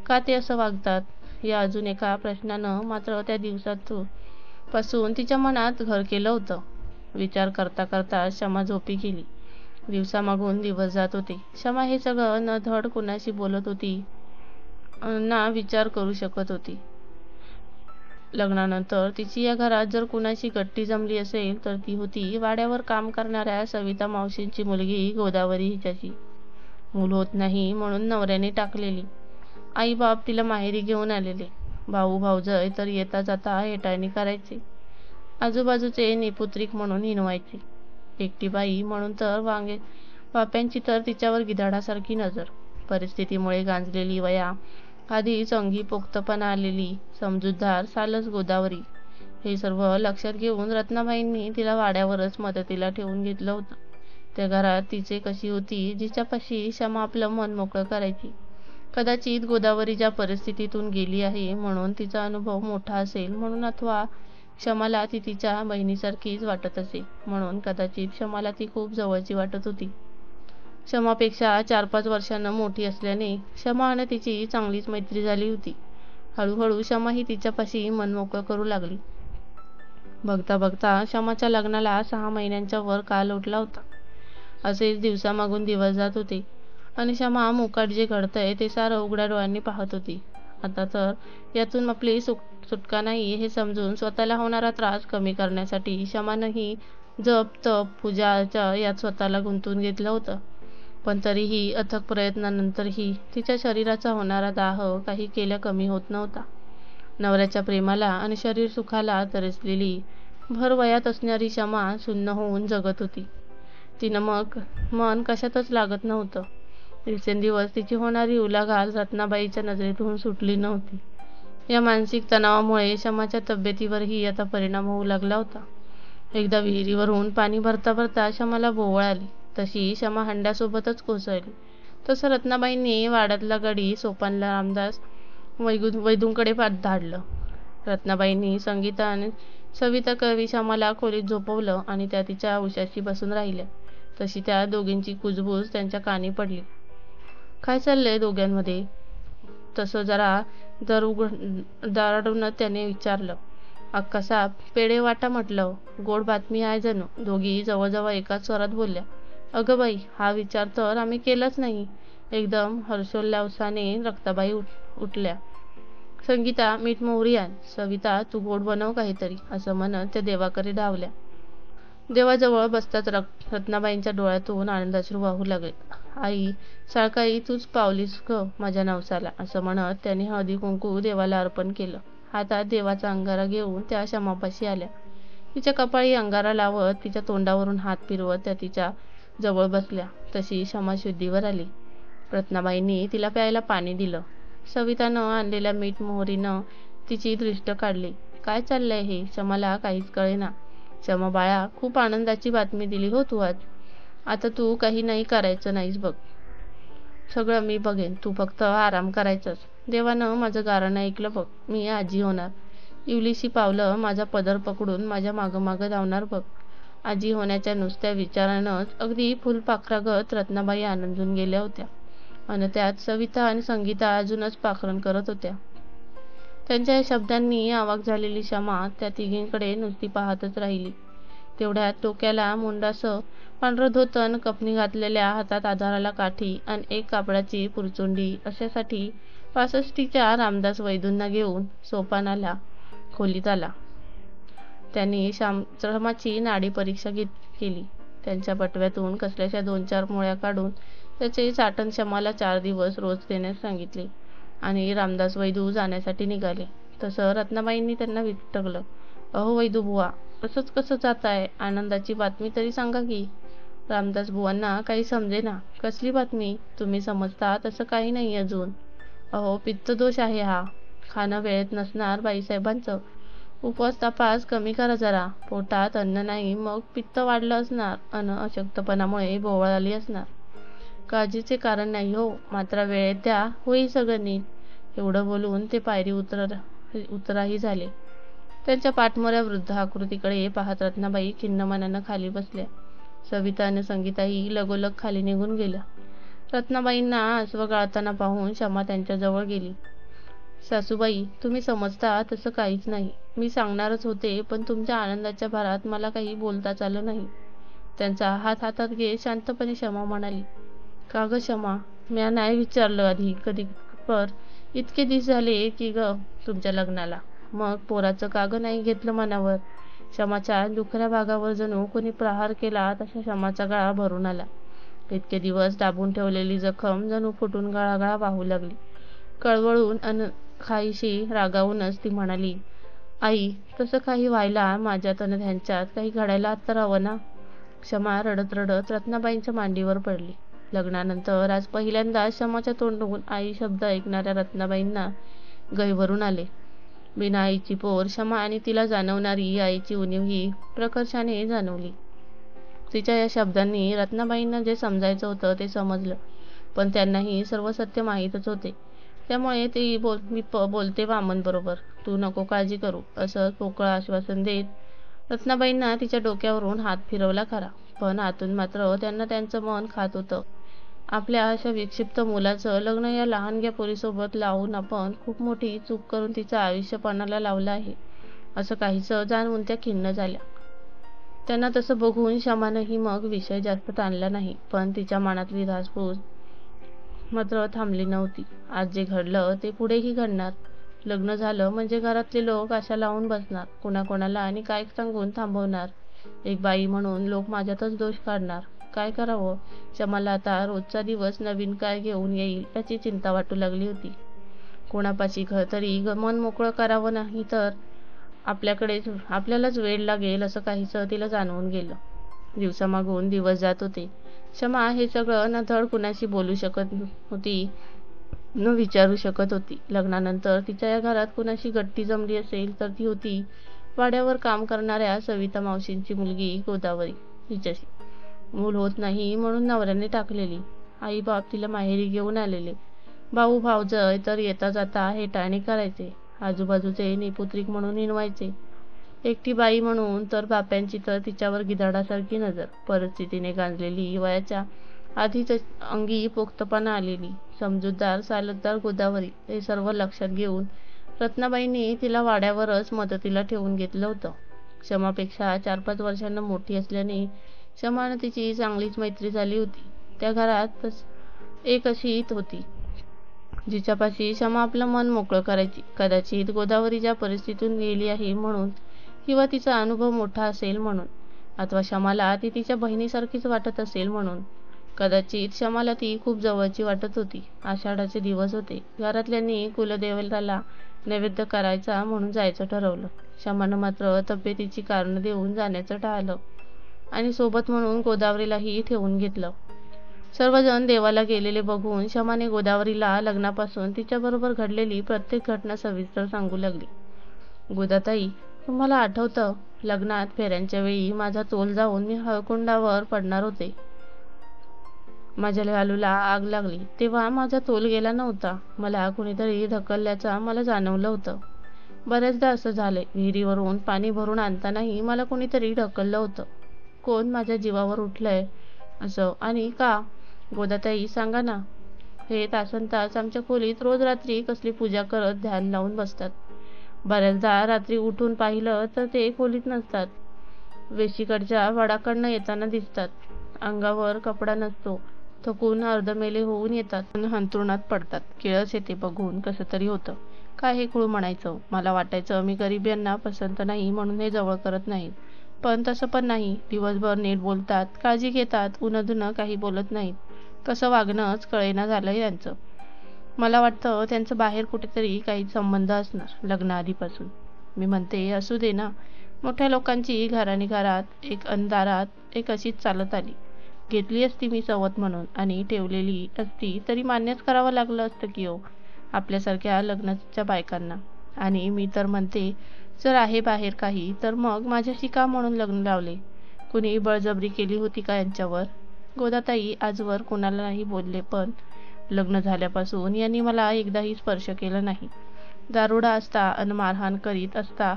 A: का ते असं वागतात? या अजून एका प्रश्नानं मात्र त्या दिवसापासून तिच्या मनात घर केलं होतं. विचार करता करता शमा झोपी गेली. दिवसामागून दिवस जात होते. शमा हे सगळं न धड कुणाशी बोलत होती ना विचार करू शकत होती. लग्नानंतर तिची या घरात जर कुणाशी गट्टी जमली असेल तर ती होती वाड्यावर काम करणाऱ्या सविता मावशींची मुलगी गोदावरी हिच्याची. मूल होत नाही म्हणून नवऱ्याने टाकलेली. आई बाप तिला माहेरी घेऊन आलेले. भाऊ भाऊजय तर येता जाता हेटाळणी करायचे. आजूबाजूचे निपुत्रिक म्हणून हिणवायचे. एकटी बाई म्हणून तर बाप्यांची तर तिच्यावर गिधाडासारखी नजर. परिस्थितीमुळे गांजलेली वया, आधीच अंगी पोक्तपणा आलेली समजूतदार सालस गोदावरी, हे सर्व लक्षात घेऊन रत्नाबाईंनी तिला वाड्यावरच मदतीला ठेवून घेतलं होतं. त्या घरात तिचे कशी होती जिच्यापाशी शमा आपलं मन मोकळं करायची. कदाचित गोदावरी ज्या परिस्थितीतून गेली आहे म्हणून तिचा अनुभव मोठा असेल म्हणून, अथवा शमाला ती तिच्या बहिणीसारखीच वाटत असे म्हणून कदाचित शमाला ती खूप जवळची वाटत होती. शमापेक्षा 4-5 वर्षांनं मोठी असल्याने शमा आणि तिची चांगलीच मैत्री झाली होती. हळूहळू शमा ही तिच्यापाशी मन मोकळं करू लागली. बघता बघता शमाच्या लग्नाला 6 महिन्यांच्या वर काल उठला होता. असेच दिवसामागून दिवस जात होते आणि शमा मुकाट जे घडतंय ते सारं उघड्या डोळ्यांनी पाहत होती. आता तर यातून आपली सुटका नाही हे समजून स्वतःला होणारा त्रास कमी करण्यासाठी शमानंही जप तप पूजा अर्चा यात स्वतःला गुंतवून घेतलं होतं. पण तरीही अथक प्रयत्नानंतरही तिच्या शरीराचा होणारा दाह काही केल्या कमी होत नव्हता. नवऱ्याच्या प्रेमाला आणि शरीर सुखाला तरसलेली भर वयात असणारी शमा सुन्न होऊन जगत होती. तिनं मग मन कशातच लागत नव्हतं. दिवसेंदिवस तिची होणारी उलाढाल रत्नाबाईच्या नजरेतून सुटली नव्हती. या मानसिक तणावामुळे शमाच्या तब्येतीवरही आता परिणाम होऊ लागला होता. एकदा विहिरीवरून पाणी भरता भरता शमाला भोवळ आली. तशी शमा हंड्यासोबतच कोसळली. तसं रत्नाबाईंनी वाड्यातला गडी सोपानला रामदास वैदूंकडे धाडलं. रत्नाबाईंनी संगीता आणि सविता कवी शमाला खोलीत झोपवलं आणि त्या तिच्या उशाशी बसून राहिल्या. तशी त्या दोघींची कुजबूज त्यांच्या कानी पडली. काय चाललंय दोघांमध्ये? तसं जरा दाराडूनच त्याने विचारलं. अक्कासाहेब, पेढे वाटा म्हटलं. गोड बातमी आहे जणू. दोघी जवळजवळ एकाच स्वरात बोलल्या. अगं बाई, हा विचार तर आम्ही केलाच नाही. एकदम हर्षोल्लासाने रक्ताबाई उठल्या. संगीता, मीठ मोहरी आण. सविता, तू गोड बनव काहीतरी, असं म्हणत त्या देवाकडे धावल्या. देवाजवळ बसताच रत्नाबाईंच्या डोळ्यातून आनंदाश्रू वाहू लागले. आई, साळकाई, तूच पावलीस ग माझ्या नवसाला, असं म्हणत त्याने हळदी कुंकू देवाला अर्पण केलं. हातात देवाचा अंगारा घेऊन त्या शमापाशी आल्या. तिच्या कपाळी अंगारा लावत तिच्या तोंडावरून हात फिरवत त्या तिच्या जवळ बसल्या. तशी शमा शुद्धीवर आली. रत्नाबाईंनी तिला प्यायला पाणी दिलं. सवितानं आणलेल्या मीठ मोहरीनं तिची दृष्ट काढली. काय चाललंय हे? शमाला काहीच कळेना. शमा बाळा, खूप आनंदाची बातमी दिली हो तू आज. आता तू काही नाही करायचं नाहीस बघ. सगळं मी बघेन, तू फक्त आराम करायचाच. देवानं माझं गारणं ऐकलं बघ. मी आजी होणार. इवलीशी पावलं माझा पदर पकडून माझ्या मागं मागं धावणार बघ. आजी होण्याच्या नुसत्या विचारानंच अगदी फुलपाखरागत रत्नाबाई आनंदून गेल्या होत्या. आणि त्यात सविता आणि संगीता अजूनच पाखरण करत होत्या. त्यांच्या या शब्दांनी अवाक झालेली शमा त्या तिघींकडे नुसती पाहतच राहिली. तेवढ्यात डोक्याला मुंडासं पांढरं धोतर, कपनी घातलेल्या हातात आधाराला काठी आणि एक कापडाची पुरचुंडी अशासाठी 65च्या रामदास वैदूंना घेऊन सोपानाला खोलीत आला. त्यांनी शमाची नाडी परीक्षा केली. त्यांच्या पटव्यातून कसल्याशा 2-4 मुळ्या काढून त्याचे चाटण शमाला 4 दिवस रोज देण्यास सांगितले आणि रामदास वैदू जाण्यासाठी निघाले. तसं रत्नाबाईंनी त्यांना विटकलं. अहो वैदू बुवा, असंच कसं जाताय? आनंदाची बातमी तरी सांगा की. रामदास बुवांना काही समजेना. कसली बातमी? तुम्ही समजता तसं काही नाही अजून. अहो, पित्तदोष आहे हा. खाणं वेळेत नसणार बाईसाहेबांचं. उपवास तापास कमी करा जरा. पोटात अन्न नाही, मग पित्त वाढलं असणार अन अशक्तपणामुळे भोवळ आली असणार. काळजीचे कारण नाही हो, मात्र वेळेत द्या, होईल सगळं नीट. एवढं बोलून ते पायरी उतराही झाले. त्यांच्या पाठमोऱ्या वृद्ध आकृतीकडे पाहत रत्नाबाई खिन्न मनानं खाली बसल्या. सविता आणि संगीताही लगोलग खाली निघून गेल्या. रत्नाबाईंना आसवं गाळताना पाहून शमा त्यांच्याजवळ गेली. सासूबाई, तुम्ही समजता तसं काहीच नाही. मी सांगणारच होते, पण तुमच्या आनंदाच्या भारात मला काही बोलताच आलं नाही. त्यांचा हात हातात घेत शांतपणे शमा म्हणाली. का ग शमा, म्या नाही विचारलं आधी कधी, पर इतके दिवस झाले की ग तुमच्या लग्नाला. मग पोराचं का ग नाही घेतलं मनावर? शमाच्या दुखऱ्या भागावर जणू कोणी प्रहार केला तसा शमाचा गळा भरून आला. इतके दिवस दाबून ठेवलेली जखम जणू फुटून गळागळा वाहू लागली. कळवळून अन काहीशी रागावूनच ती म्हणाली. आई, तसं काही व्हायला माझ्यात अन ह्यांच्यात काही घडायला आता हवं ना. शमा रडत रडत रत्नाबाईंच्या मांडीवर पडली. लग्नानंतर आज पहिल्यांदा शमाच्या तोंडून आई शब्द ऐकणाऱ्या रत्नाबाईंना गहिवरून आले. बिना आईची पोर शमा आणि तिला जाणवणारी आईची उणीव ही प्रकर्षाने जाणवली. तिच्या या शब्दांनी रत्नाबाईंना जे समजायचं होतं ते समजलं, पण त्यांनाही सर्व सत्य माहीतच होते. त्यामुळे ती बोलते वामन बरोबर, तू नको काळजी करू, असं पोकळ आश्वासन देत रत्नाबाईंना तिच्या डोक्यावरून हात फिरवला खरा, पण आतून मात्र त्यांना त्यांचं मन खात होतं. आपल्या अशा विक्षिप्त मुलाचं लग्न या लहानग्या पोरीसोबत लावून आपण खूप मोठी चूक करून तिचं आयुष्य पणाला लावलं आहे, असं काहीसं जाणवून त्या खिन्न झाल्या. त्यांना तसं बघून शमानंही मग विषय जास्त ताणला नाही, पण तिच्या मनातली धासपूस मात्र थांबली नव्हती. आज जे घडलं ते पुढेही घडणार. लग्न झालं म्हणजे घरातले लोक आशा लावून बसणार, कोणाकोणाला आणि काय सांगून थांबवणार. एक बाई म्हणून लोक माझ्यातच दोष काढणार. काय करावं? शमाला आता रोजचा दिवस नवीन काय घेऊन येईल याची चिंता वाटू लागली होती. कोणापाशी तरी मन मोकळं करावं, नाही तर आपल्यालाच वेळ लागेल असं काहीसं तिला जाणवून गेलं. दिवसामागून दिवस जात होते. शमा हे सगळं न धड कुणाशी बोलू शकत होती, न विचारू शकत होती. लग्नानंतर तिच्या या घरात कुणाशी गट्टी जमली असेल तर ती होती वाड्यावर काम करणाऱ्या सविता मावशींची मुलगी गोदावरी. तिच्याशी मूल होत नाही म्हणून नवऱ्याने टाकलेली. आई बाप तिला माहेरी घेऊन आलेले. भाऊ भावजय तर येता जाता हेटाळणी करायचे. आजूबाजूचे निपुत्रिक म्हणून हिणवायचे. एकटी बाई म्हणून तर बाप्यांची तर तिच्यावर गिधाडासारखी नजर. परिस्थितीने गांजलेली, वयाच्या आधीच अंगी पोक्तपणा आलेली, समजूतदार सालतदार गोदावरी हे सर्व लक्षात घेऊन रत्नाबाईंनी तिला वाड्यावरच मदतीला ठेवून घेतलं होतं. शमापेक्षा 4-5 वर्षांना मोठी असल्याने शमानं तिची चांगलीच मैत्री झाली होती. त्या घरात एक अशी होती जिच्यापाशी शमा आपलं मन मोकळं करायची. कदाचित गोदावरी ज्या परिस्थितीतून गेली आहे म्हणून, किंवा तिचा अनुभव मोठा असेल म्हणून, अथवा शमाला ती तिच्या बहिणीसारखीच वाटत असेल म्हणून. कदाचित शमाला ती खूप जवळची वाटत होती. आषाढाचे दिवस होते. घरातल्यांनी कुलदेवताला नैवेद्य करायचा म्हणून जायचं ठरवलं. शमानं मात्र तब्येतीची कारणं देऊन जाण्याचं टाळलं आणि सोबत म्हणून गोदावरीलाही ठेवून घेतलं. सर्वजण देवाला गेलेले बघून शमाने गोदावरीला लग्नापासून तिच्याबरोबर घडलेली प्रत्येक घटना सविस्तर सांगू लागली. गोदाताई, तुम्हाला आठवतं, लग्नात फेऱ्यांच्या वेळी माझा तोल जाऊन मी हळकुंडावर पडणार होते. माझ्या लालूला आग लागली तेव्हा माझा तोल गेला नव्हता. मला कुणीतरी ढकलल्याचा मला जाणवलं होतं. बऱ्याचदा असं झालंय, विहिरीवरून पाणी भरून आणतानाही मला कुणीतरी ढकललं होतं. कोण माझ्या जीवावर उठलंय असं, आणि का? गोदाताई सांगा ना. हे तासनतास आमच्या खोलीत रोज रात्री कसली पूजा करत ध्यान लावून बसतात. बऱ्याचदा रात्री उठून पाहिलं तर ते खोलीत नसतात. वेशीकडच्या वडाकडनं येताना दिसतात. अंगावर कपडा नसतो. थकून अर्धमेले होऊन येतात, अंथरुणात पडतात. किळस येते बघून कसं तरी होतं. काय हे कुळ म्हणायचं. मला वाटायचं मी गरिबांना पसंत नाही म्हणून हे जवळ करत नाहीत. पण तसं पण नाही. दिवसभर नीट बोलतात, काळजी घेतात, उन्हं काही बोलत नाहीत. कसं वागणंच कळेना झालंय त्यांचं. मला वाटतं त्यांचं बाहेर कुठेतरी काही संबंध असणार लग्नाआधीपासून. मी म्हणते असू दे ना. मोठ्या लोकांची घराने घरात एक अंधारात एक अशीच चालत आली. घेतली असती मी सवत म्हणून आणि ठेवलेली असती तरी मान्यच करावं लागलं असतं की हो आपल्यासारख्या लग्नाच्या बायकांना. आणि मी तर म्हणते, जर आहे बाहेर काही तर मग माझ्याशी का म्हणून लग्न लावले? कुणी बळजबरी केली होती का यांच्यावर? गोदाताई आजवर कुणाला नाही बोलले, पण लग्न झाल्यापासून यांनी मला एकदाही स्पर्श केला नाही. दारुडा असता अन मारहाण करीत असता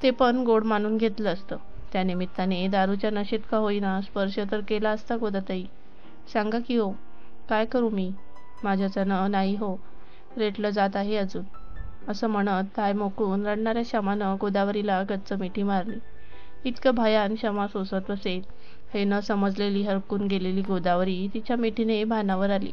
A: ते पण गोड मानून घेतलं असतं. त्या निमित्ताने दारूच्या नशेत का होईना स्पर्श तर केला असता. गोदाताई सांगा की हो, काय करू मी? माझ्याच्यानं नाही हो, रेटलं जात आहे अजून. असं म्हणत ताय मोकळून रडणाऱ्या शमानं गोदावरीला गच्च मिठी मारली. इतकं भयान शमा सोसत बसेल हे न समजलेली हरकून गेलेली गोदावरी तिच्या मिठीने भानावर आली.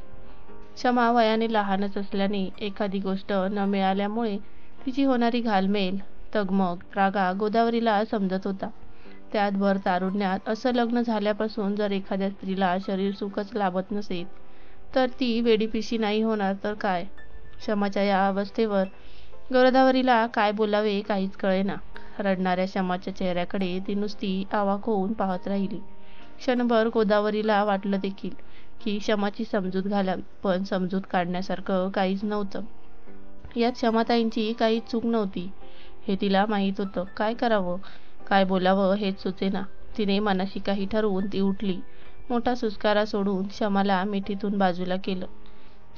A: शमा वयाने लहानच असल्याने एखादी गोष्ट न मिळाल्यामुळे तिची होणारी घालमेल, तगमग, रागा गोदावरीला समजत होता. त्यात भर तारुण्यात असं लग्न झाल्यापासून जर एखाद्या स्त्रीला शरीर सुखच लाभत नसेल तर ती वेडीपिशी नाही होणार तर काय? शमाच्या या अवस्थेवर गोदावरीला काय बोलावे काहीच कळेना. रडणाऱ्या शमाच्या चेहऱ्याकडे ती नुसती अवाक होऊन पाहत राहिली. क्षणभर गोदावरीला वाटलं देखील की शमाची समजूत घालावी, पण समजूत काढण्यासारखं काहीच नव्हतं. यात शमाताईंची काहीच चूक नव्हती हे तिला माहीत होतं. काय करावं, काय बोलावं हेच सुचेना. तिने मनाशी काही ठरवून ती उठली. मोठा सुस्कारा सोडून शमाला मिठीतून बाजूला केलं.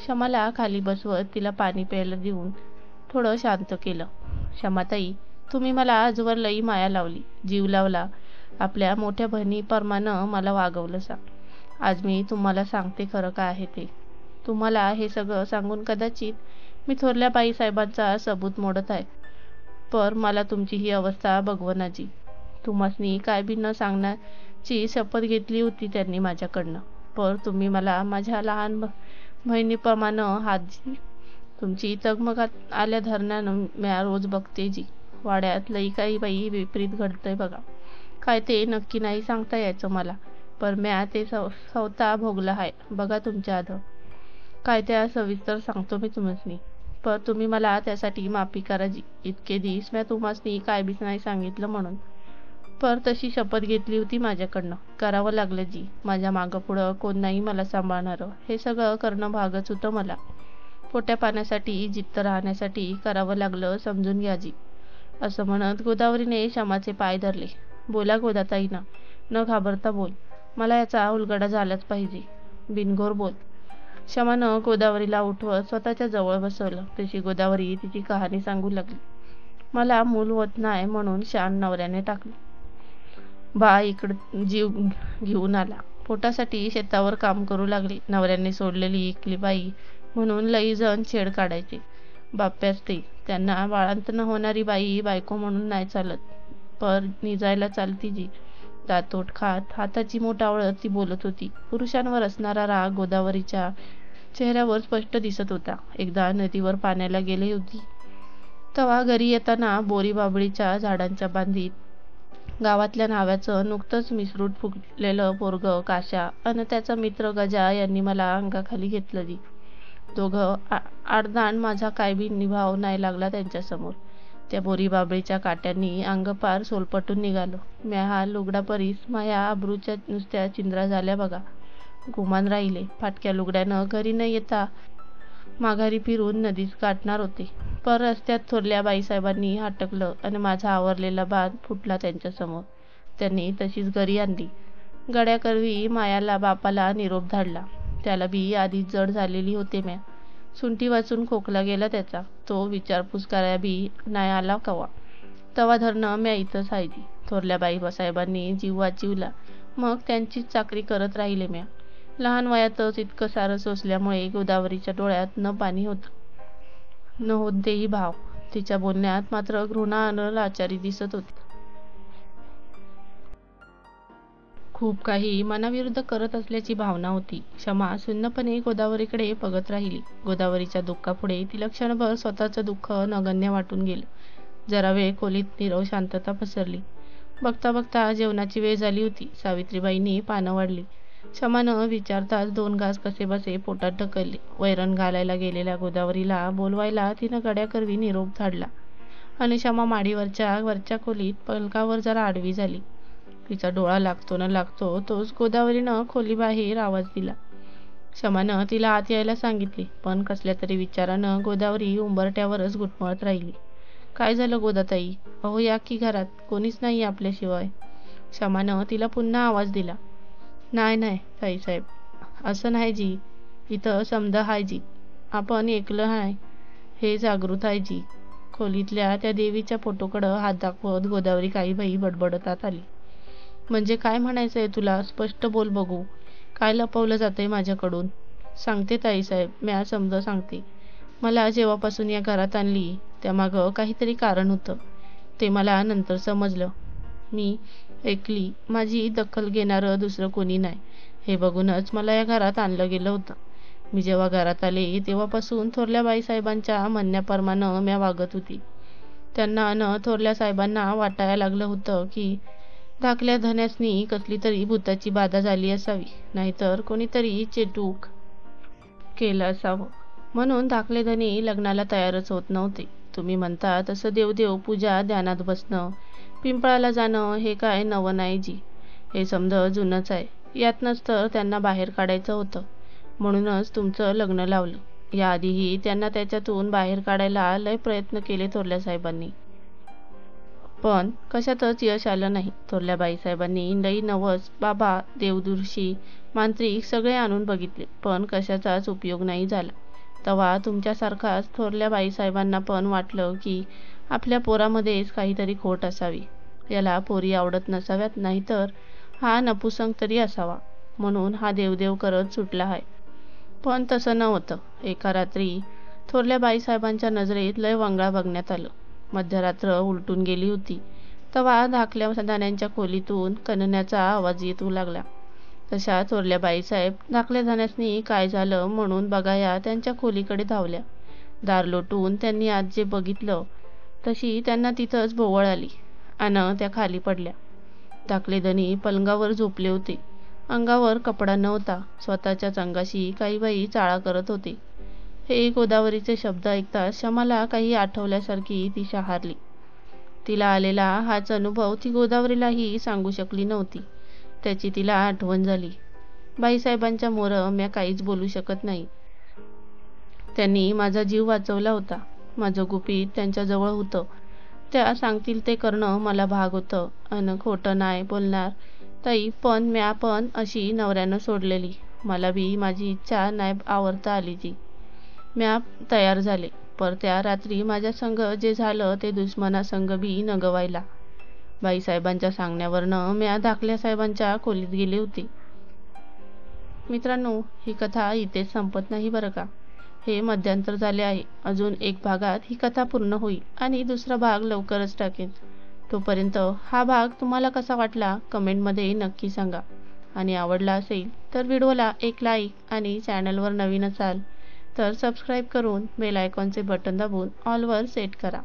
A: शमाला खाली बसवत तिला पाणी प्यायला देऊन थोडं शांत केलं. शमाताई, तुम्ही मला आजवर लई माया लावली, जीव लावला. आपल्या मोठ्या बहिणीप्रमाणे मला वागवलं सा. आज मी तुम्हाला सांगते खरं काय आहे ते. तुम्हाला हे सगळं सांगून कदाचित मी थोरल्या बाईसाहेबांचा सबूत मोडत आहे. पर मला तुमची ही अवस्था बघवनाजी. तुम्हासनी काय बी न सांगण्याची शपथ घेतली होती त्यांनी माझ्याकडनं. पर तुम्ही मला माझ्या लहान बहिणीप्रमाणे हातजी. तुमची तगमगात आल्या धरण्यानं म्या रोज बघते जी. वाड्यात लई काही बाई विपरीत घडतंय बघा. काय ते नक्की नाही सांगता यायचं मला, पण म्या ते स्वतः भोगलं आहे बघा तुमच्या आध. काय त्या सविस्तर सांगतो मी तुम्हासनी, पण तुम्ही मला त्यासाठी माफी करा जी. इतके दिवस म्या तुम्हासनी काय बीच नाही सांगितलं म्हणून, पर तशी शपथ घेतली होती माझ्याकडनं. करावं लागलं जी. माझ्या मागं पुढं कोण नाही मला सांभाळणारं. हे सगळं करणं भागच होतं मला. पोट्या पाण्यासाठी जिद्द राहण्यासाठी करावं लागलं, समजून घ्या जी. असं म्हणत गोदावरीने शमाचे पाय धरले. बोला गोदाताईनं, न घाबरता बोल. मला याचा उलगडा झालाच पाहिजे. बिनघोर बोल. शमानं गोदावरीला उठवत स्वतःच्या जवळ बसवलं. तशी गोदावरी तिची कहाणी सांगू लागली. मला मूल होत नाही म्हणून शान नवऱ्याने टाकलं. बा इकडं जीव घेऊन आला. पोटासाठी शेतावर काम करू लागले. नवऱ्याने सोडलेली एकली बाई म्हणून लई जण छेड काढायचे. बाप्याच ते. त्यांना बाळांत न होणारी बाई बायको म्हणून नाही चालत, पर निजायला चालती जी. दातोट खात हाताची मोठ आवळत ती बोलत होती. पुरुषांवर असणारा राग गोदावरीच्या चेहऱ्यावर स्पष्ट दिसत होता. एकदा नदीवर पाण्याला गेली होती, तेव्हा घरी येताना बोरी बाबळीच्या झाडांच्या बांधीत गावातल्या न्हाव्याचं नुकतंच मिसरूट फुगलेलं पोरगं काशा आणि त्याचा मित्र गजा यांनी मला अंगाखाली घेतलं जी. दोघं आडदांड. माझा काय बी निभाव नाही लागला त्यांच्यासमोर. त्या बोरी बाबळीच्या काट्यांनी अंग पार सोलपटून निघालो. म्या हा लुगडा परीस माझ्या आबरूच्या नुसत्या चिंद्रा झाल्या बघा. गुमान राहिले. फाटक्या लुगड्यानं घरी न येता माघारी फिरून नदीच गाठणार होते, पर रस्त्यात थोरल्या बाईसाहेबांनी हटकलं आणि माझा आवरलेला बांध फुटला त्यांच्यासमोर. त्यांनी तशीच घरी आणली. गड्याकरवी मायाला बापाला निरोप धाडला. त्याला बी आधीच जड झालेली होते म्या. सुंठी वाचून खोकला गेला त्याचा. तो विचारपूस कराया बी नाही आला कवा. तवा धरणं म्या इथंच आहे जी. थोरल्या बाईसाहेबांनी जीव वाचविला, मग त्यांचीच चाकरी करत राहिले म्या. लहान वयातच इतकं सारं सोसल्यामुळे गोदावरीच्या डोळ्यात न पाणी होतं न होतेही भाव. तिच्या बोलण्यात मात्र घृणा आणि लाचारी दिसत होती. खूप काही मनाविरुद्ध करत असल्याची भावना होती. क्षमा सुन्नपणे गोदावरीकडे बघत राहिली. गोदावरीच्या दुःखापुढे तिला क्षणभर स्वतःचं दुःख नगण्य वाटून गेलं. जरा वेळ खोलीत नीरव शांतता पसरली. बघता बघता जेवणाची वेळ झाली होती. सावित्रीबाईंनी पानं वाढली. क्षमानं विचारताच 2 घास कसेबसे पोटात ढकलले. वैरण घालायला गेलेल्या गोदावरीला बोलवायला तिनं गड्याकरवी निरोप धाडला आणि क्षमा माडीवरच्या वरच्या खोलीत पलकावर जरा आडवी झाली. तिचा डोळा लागतो न लागतो तोच गोदावरीनं खोलीबाहेर आवाज दिला. क्षमानं तिला आत यायला सांगितले, पण कसल्या तरी विचारानं गोदावरी उंबरठ्यावरच घुटमळत राहिली. काय झालं गोदाताई? अहो या की घरात, कोणीच नाही आपल्याशिवाय. क्षमानं तिला पुन्हा आवाज दिला. नाही ताईसाहेब, असं नाही जी. इथं समद हाय जी. आपण एकलं हाय हे जागृत आहे जी. खोलीतल्या त्या देवीच्या फोटोकडं हात दाखवत गोदावरी काही बाई बडबडतात आली. म्हणजे काय म्हणायचंय तुला? स्पष्ट बोल बघू. काय लपवलं जातंय माझ्याकडून? सांगते ताईसाहेब, म्या समज सांगते. मला जेव्हापासून या घरात आणली त्यामागं काहीतरी कारण होतं. ते मला नंतर समजलं. मी एकली, माझी दखल घेणारं दुसरं कोणी नाही हे बघूनच मला या घरात आणलं गेलं होतं. मी जेव्हा घरात आले तेव्हापासून थोरल्या बाईसाहेबांच्या म्हणण्याप्रमाणे म्या वागत होती. त्यांना न थोरल्या साहेबांना वाटायला लागलं होतं की धाकल्या धन्यासनी कसली तरी भूताची बाधा झाली असावी, नाहीतर कोणीतरी चेटूक केलं असावं. म्हणून धाकले धनी लग्नाला तयारच होत नव्हते. तुम्ही म्हणता तसं देवदेव पूजा ध्यानात बसणं, पिंपळाला जाणं हे काय नवं नाही जी. हे समज जुनंच आहे. यातनंच तर त्यांना बाहेर काढायचं होतं, म्हणूनच तुमचं लग्न लावलं. याआधीही त्यांना त्याच्यातून बाहेर काढायला लय प्रयत्न केले थोरल्या साहेबांनी, पण कशातच यश आलं नाही. थोरल्या बाईसाहेबांनी लई नवस बाबा, देवदुर्शी, मांत्रिक सगळे आणून बघितले, पण कशाचाच उपयोग नाही झाला. तेव्हा तुमच्यासारखाच थोरल्या बाईसाहेबांना पण वाटलं की आपल्या पोरामध्येच काहीतरी खोट असावी. याला पोरी आवडत नसाव्यात, नाहीतर हा नपुसंग तरी असावा, म्हणून हा देवदेव करत सुटला आहे. पण तसं न होतं. एका रात्री थोरल्या बाईसाहेबांच्या नजरेत लय वंगाळ बघण्यात आलं. मध्यरात्र उलटून गेली होती. तेव्हा धाकल्या दाण्यांच्या खोलीतून कणण्याचा आवाज येऊ लागला. तशा थोरल्या बाईसाहेब धाकल्या जाण्यासनी काय झालं म्हणून बघाया त्यांच्या खोलीकडे धावल्या. दार लोटून त्यांनी आज जे बघितलं तशी त्यांना तिथंच भोवळ आली आणि त्या खाली पडल्या. धाकले धनी पलंगावर झोपले होते. अंगावर कपडा नव्हता. स्वतःच्याच अंगाशी काही बाई चाळा करत होते. हे गोदावरीचे शब्द ऐकताच शमाला काही आठवल्यासारखी ती शहारली. तिला आलेला हाच अनुभव ती गोदावरीलाही सांगू शकली नव्हती. त्याची तिला आठवण झाली. बाईसाहेबांच्या मोर म्या काहीच बोलू शकत नाही. त्यांनी माझा जीव वाचवला होता. माझं गुपित त्यांच्याजवळ होतं. त्या सांगतील ते करणं मला भाग होतं. अन खोटं नाही बोलणार ताई, पण म्या पण अशी नवऱ्यानं सोडलेली. मला बी माझी इच्छा नाही आवरता आली जी. म्या तयार झाले. पर त्या रात्री माझ्या संग जे झालं ते दुश्मना संग बी न गवायला. बाईसाहेबांच्या सांगण्यावरनं म्या धाकल्या साहेबांच्या खोलीत गेले होते. मित्रांनो, ही कथा इथेच संपत नाही बरं का. हे मध्यांतर झाले आहे. अजून एक भागात ही कथा पूर्ण होईल आणि दुसरा भाग लवकरच टाकेन. तोपर्यंत हा भाग तुम्हाला कसा वाटला कमेंटमध्ये नक्की सांगा. आणि आवडला असेल तर व्हिडिओला एक लाईक आणि चॅनलवर नवीन असाल तर सबस्क्राईब करून बेल आयकॉनचे बटन दाबून ऑलवर सेट करा,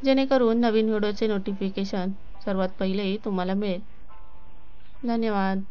A: जेणेकरून नवीन व्हिडिओचे नोटिफिकेशन सर्वात पहिले तुम्हाला मिळेल. धन्यवाद.